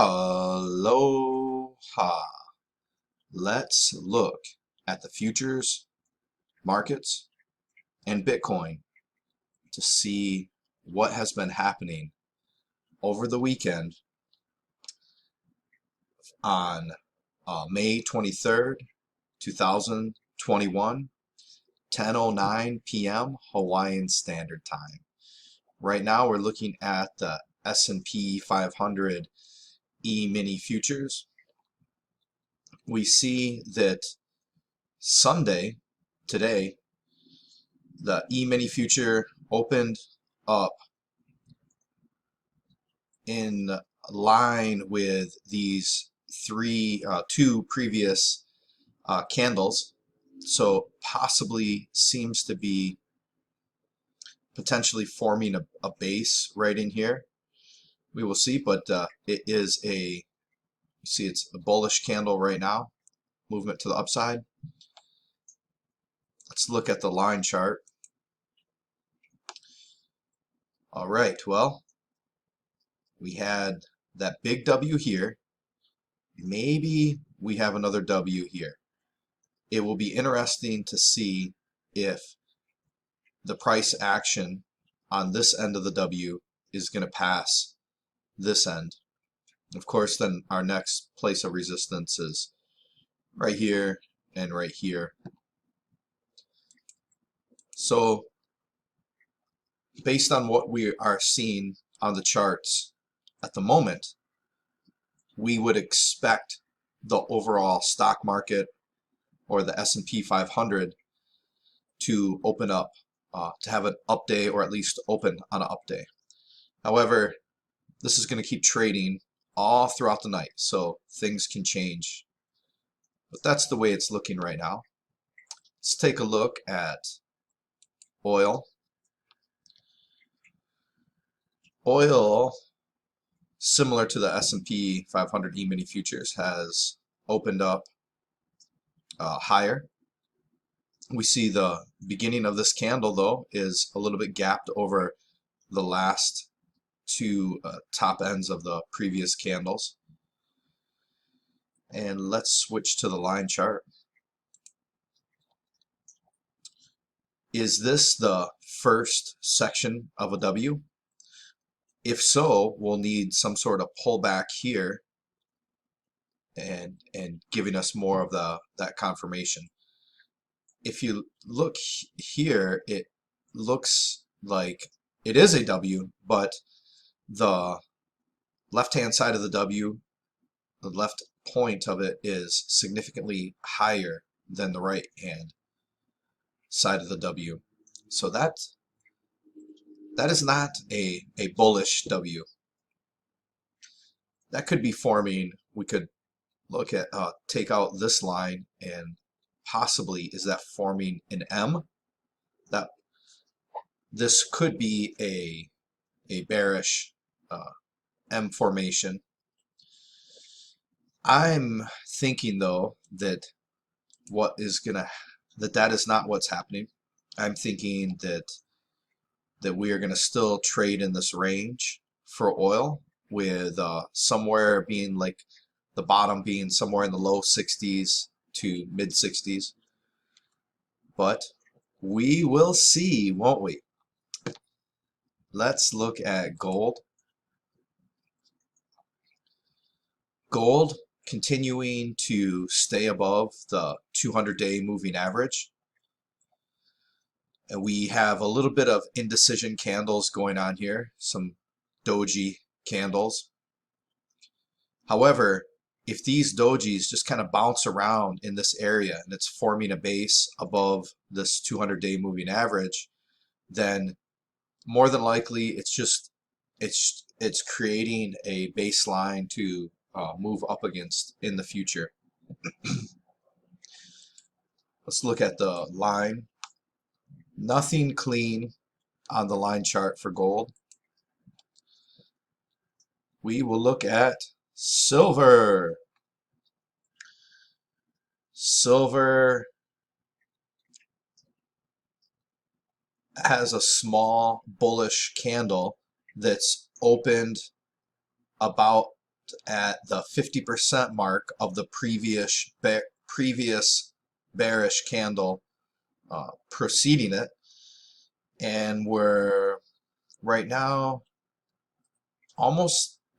Aloha. Let's look at the futures markets and Bitcoin to see what has been happening over the weekend on May 23rd, 2021, 10:09 p.m. Hawaiian Standard Time. Right now we're looking at the S&P 500 E-mini futures. We see that Sunday, today, the E-mini future opened up in line with these two previous candles. So possibly seems to be potentially forming a base right in here. We will see, but it is you see it's a bullish candle right now, movement to the upside. Let's look at the line chart. All right, well, we had that big W here. Maybe we have another W here. It will be interesting to see if the price action on this end of the W is going to pass this end. Of course, then our next place of resistance is right here and right here. So based on what we are seeing on the charts at the moment, we would expect the overall stock market or the S&P 500 to open up, to have an up day, or at least open on an up day. However, this is going to keep trading all throughout the night, so things can change. But that's the way it's looking right now. Let's take a look at oil. Oil, similar to the S&P 500 E-mini futures, has opened up higher. We see the beginning of this candle, though, is a little bit gapped over the last two top ends of the previous candles. And let's switch to the line chart. Is this the first section of a W? If so, we'll need some sort of pullback here and giving us more of that confirmation. If you look here, it looks like it is a W, but the left-hand side of the W, the left point of it, is significantly higher than the right-hand side of the W. So that is not a bullish W. That could be forming. We could look at take out this line, and possibly is that forming an M? That this could be a bearish M formation. I'm thinking, though, that that is not what's happening. I'm thinking that we are going to still trade in this range for oil, with somewhere being like the bottom being somewhere in the low 60s to mid 60s. But we will see, won't we? Let's look at gold. Gold continuing to stay above the 200-day moving average. And we have a little bit of indecision candles going on here, some doji candles. However, if these dojis just kind of bounce around in this area and it's forming a base above this 200-day moving average, then more than likely it's creating a baseline to move up against in the future. Let's look at the line. Nothing clean on the line chart for gold. We will look at silver. Silver has a small bullish candle that's opened about at the 50% mark of the previous bearish candle preceding it, and we're right now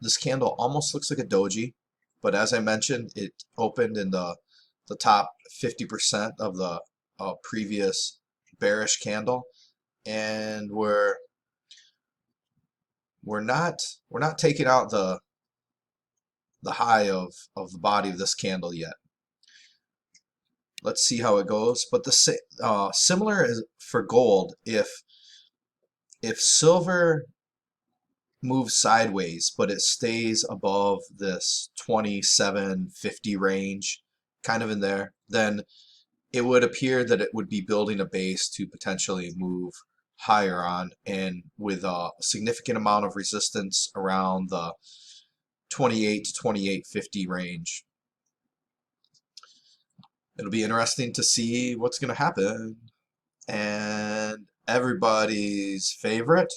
this candle almost looks like a doji, but as I mentioned, it opened in the top 50% of the previous bearish candle, and we're not taking out the high of the body of this candle yet. Let's see how it goes. But the similar is for gold. If silver moves sideways, but it stays above this 2750 range, kind of in there, then it would appear that it would be building a base to potentially move higher on, and with a significant amount of resistance around the 28 to 2850 range. It'll be interesting to see what's going to happen. And everybody's favorite,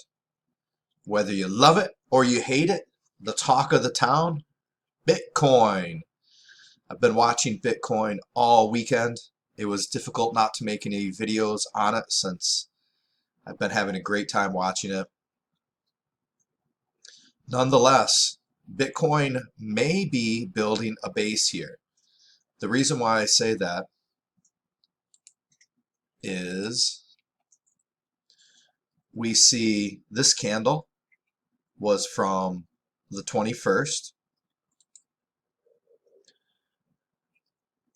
whether you love it or you hate it, the talk of the town, Bitcoin. I've been watching Bitcoin all weekend. It was difficult not to make any videos on it since I've been having a great time watching it. Nonetheless, Bitcoin may be building a base here. The reason why I say that is we see this candle was from the 21st,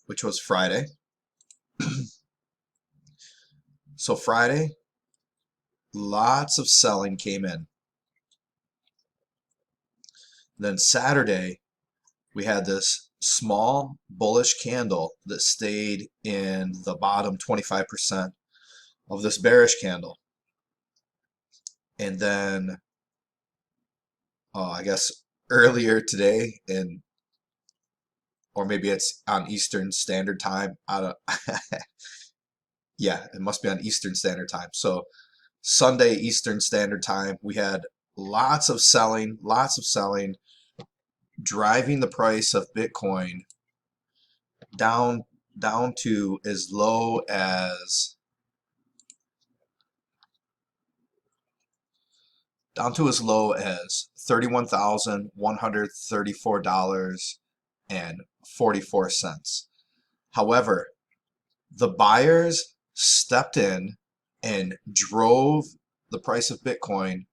which was Friday. So Friday, lots of selling came in. Then Saturday, we had this small bullish candle that stayed in the bottom 25% of this bearish candle. And then I guess earlier today, or maybe it's on Eastern Standard Time. I don't yeah, it must be on Eastern Standard Time. So Sunday Eastern Standard Time, we had lots of selling, driving the price of Bitcoin down to as low as $31,134.44. However, the buyers stepped in and drove the price of Bitcoin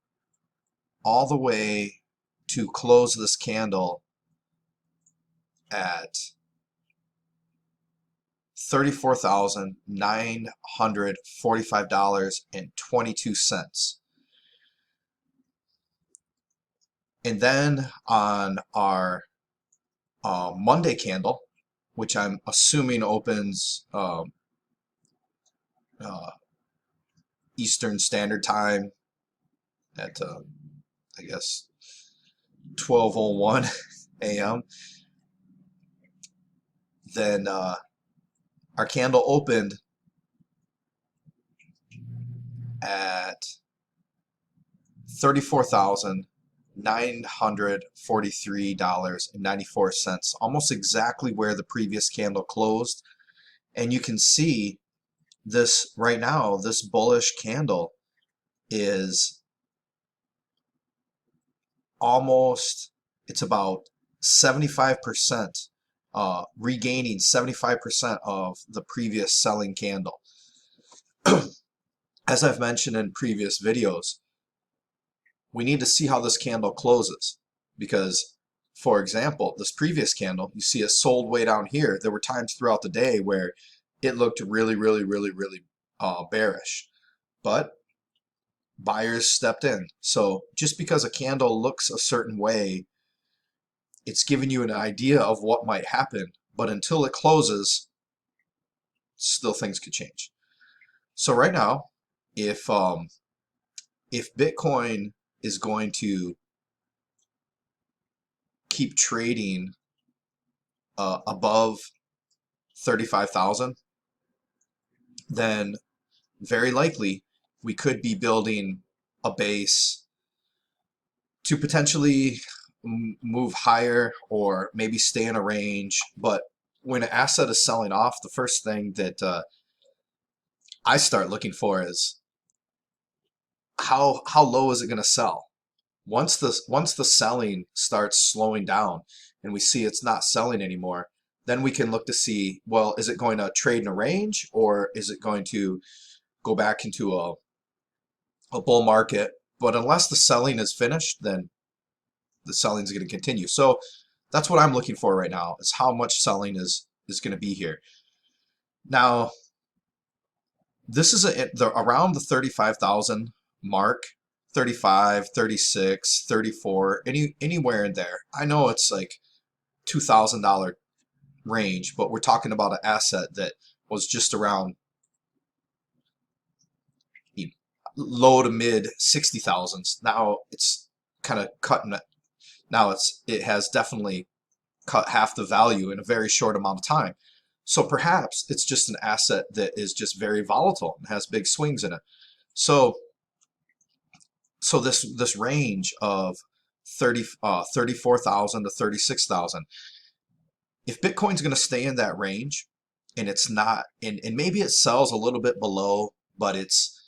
all the way to close this candle at $34,945.22. And then on our Monday candle, which I'm assuming opens Eastern Standard Time at I guess 12:01 a.m. Then our candle opened at $34,943.94, almost exactly where the previous candle closed. And you can see this right now, this bullish candle is almost, it's about 75%, regaining 75% of the previous selling candle. As I've mentioned in previous videos, we need to see how this candle closes, because, for example, this previous candle, you see it sold way down here. There were times throughout the day where it looked really bearish, but buyers stepped in. So just because a candle looks a certain way, it's giving you an idea of what might happen, but until it closes, still things could change. So right now, if Bitcoin is going to keep trading above 35,000, then very likely we could be building a base to potentially move higher or maybe stay in a range. But when an asset is selling off, the first thing that I start looking for is how low is it going to sell? Once the selling starts slowing down and we see it's not selling anymore, then we can look to see, well, is it going to trade in a range, or is it going to go back into a bull market? But unless the selling is finished, then the selling is going to continue. So that's what I'm looking for right now, is how much selling is going to be here. Now, this is around the 35,000 mark, 35, 36, 34, anywhere in there. I know it's like $2,000 range, but we're talking about an asset that was just around low to mid 60,000s. Now it's kind of cutting it. Now it has definitely cut half the value in a very short amount of time. So perhaps it's just an asset that is just very volatile and has big swings in it. So this range of 34,000 to 36,000, if Bitcoin's going to stay in that range, and it's not, and maybe it sells a little bit below, but it's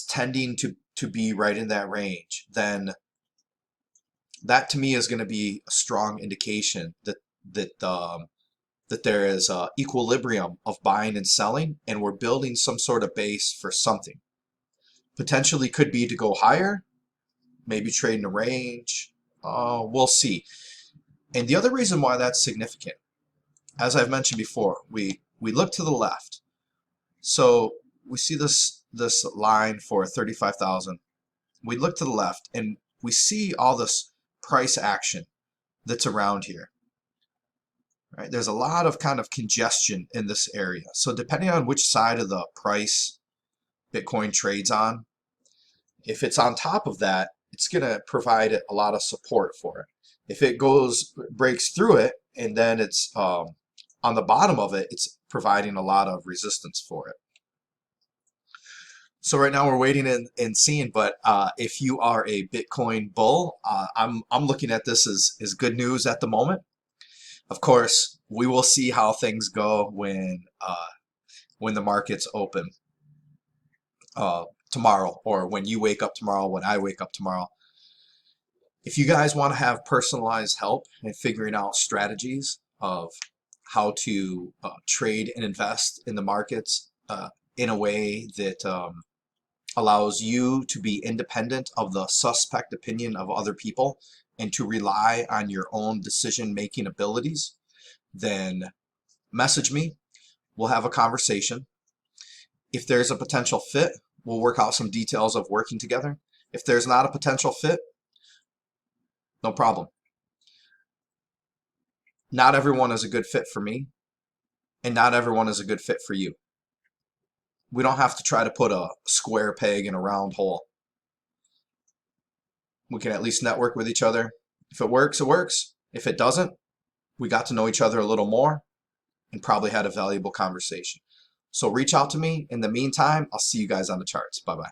tending to be right in that range, then that to me is going to be a strong indication that there is a equilibrium of buying and selling, and we're building some sort of base for something. Potentially could be to go higher, maybe trade in a range. We'll see. And the other reason why that's significant, as I've mentioned before, we look to the left. So we see this line for 35,000. We look to the left and we see all this price action that's around here. Right? There's a lot of kind of congestion in this area. So depending on which side of the price Bitcoin trades on, if it's on top of that, it's going to provide a lot of support for it. If it breaks through it, and then it's on the bottom of it, it's providing a lot of resistance for it. So right now we're waiting and seeing, but if you are a Bitcoin bull, I'm looking at this as good news at the moment. Of course, we will see how things go when the markets open tomorrow, or when you wake up tomorrow, when I wake up tomorrow. If you guys want to have personalized help in figuring out strategies of how to trade and invest in the markets in a way that allows you to be independent of the suspect opinion of other people and to rely on your own decision-making abilities, then message me. We'll have a conversation. If there's a potential fit, we'll work out some details of working together. If there's not a potential fit, no problem. Not everyone is a good fit for me, and not everyone is a good fit for you. We don't have to try to put a square peg in a round hole. We can at least network with each other. If it works, it works. If it doesn't, we got to know each other a little more and probably had a valuable conversation. So reach out to me. In the meantime, I'll see you guys on the charts. Bye-bye.